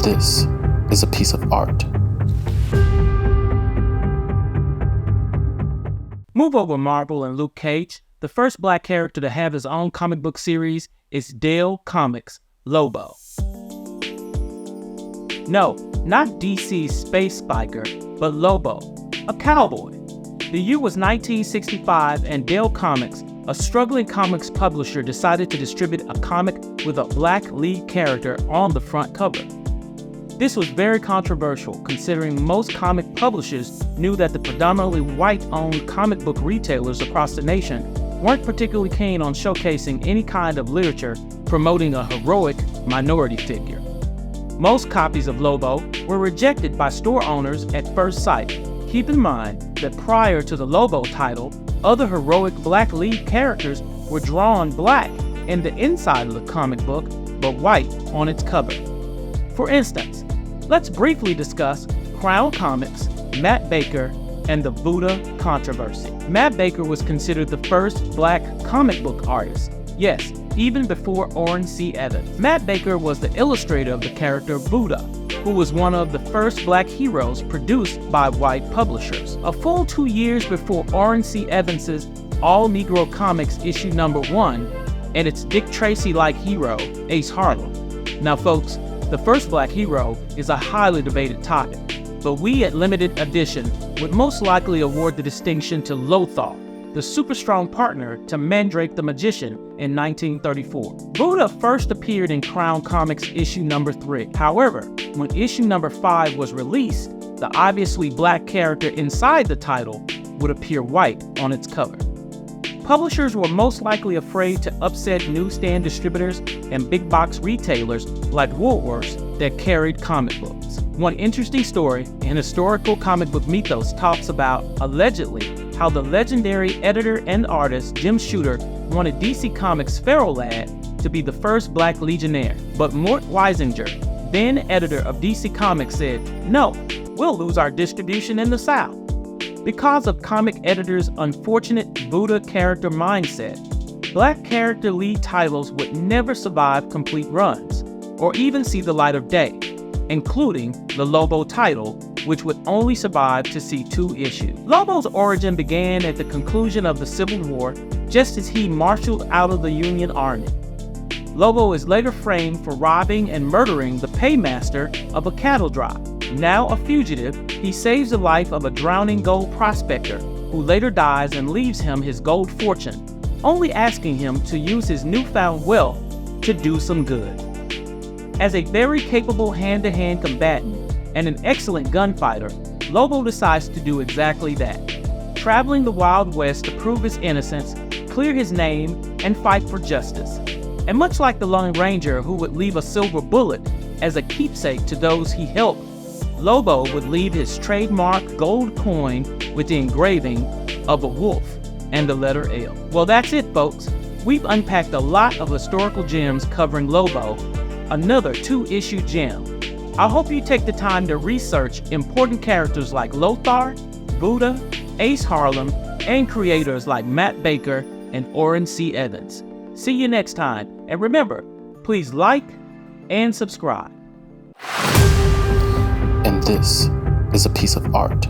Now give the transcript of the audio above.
This is a piece of art. Move over Marvel and Luke Cage. The first black character to have his own comic book series is Dale Comics' Lobo. No, not DC's Space Spiker, but Lobo, a cowboy. The year was 1965 and Dale Comics, a struggling comics publisher, decided to distribute a comic with a black lead character on the front cover. This was very controversial considering most comic publishers knew that the predominantly white-owned comic book retailers across the nation weren't particularly keen on showcasing any kind of literature promoting a heroic minority figure. Most copies of Lobo were rejected by store owners at first sight. Keep in mind that prior to the Lobo title, other heroic black lead characters were drawn black in the inside of the comic book, but white on its cover. For instance, let's briefly discuss Crown Comics, Matt Baker, and the Buddha controversy. Matt Baker was considered the first black comic book artist. Yes, even before Orrin C. Evans. Matt Baker was the illustrator of the character Buddha, who was one of the first black heroes produced by white publishers. A full 2 years before Orrin C. Evans's all-Negro Comics issue number 1 and its Dick Tracy-like hero, Ace Harlem. Now folks, the first black hero is a highly debated topic, but we at Limited Edition would most likely award the distinction to Lothar, the super strong partner to Mandrake the Magician in 1934. Buddha first appeared in Crown Comics issue number 3. However, when issue number 5 was released, the obviously black character inside the title would appear white on its cover. Publishers were most likely afraid to upset newsstand distributors and big box retailers like Woolworths that carried comic books. One interesting story in historical comic book mythos talks about, allegedly, how the legendary editor and artist Jim Shooter wanted DC Comics' Feral Lad to be the first black Legionnaire. But Mort Weisinger, then editor of DC Comics, said, "No, we'll lose our distribution in the South." Because of comic editors' unfortunate Buddha character mindset, black character lead titles would never survive complete runs, or even see the light of day, including the Lobo title, which would only survive to see 2 issues. Lobo's origin began at the conclusion of the Civil War, just as he marshaled out of the Union Army. Lobo is later framed for robbing and murdering the paymaster of a cattle drive. Now a fugitive, he saves the life of a drowning gold prospector who later dies and leaves him his gold fortune, only asking him to use his newfound wealth to do some good. As a very capable hand-to-hand combatant and an excellent gunfighter, Lobo decides to do exactly that, traveling the Wild West to prove his innocence, clear his name, and fight for justice. And much like the Lone Ranger who would leave a silver bullet as a keepsake to those he helped, Lobo would leave his trademark gold coin with the engraving of a wolf and the letter L. Well, that's it, folks. We've unpacked a lot of historical gems covering Lobo, another 2-issue gem. I hope you take the time to research important characters like Lothar, Buddha, Ace Harlem, and creators like Matt Baker and Orrin C. Evans. See you next time, and remember, please like and subscribe. And this is a piece of art.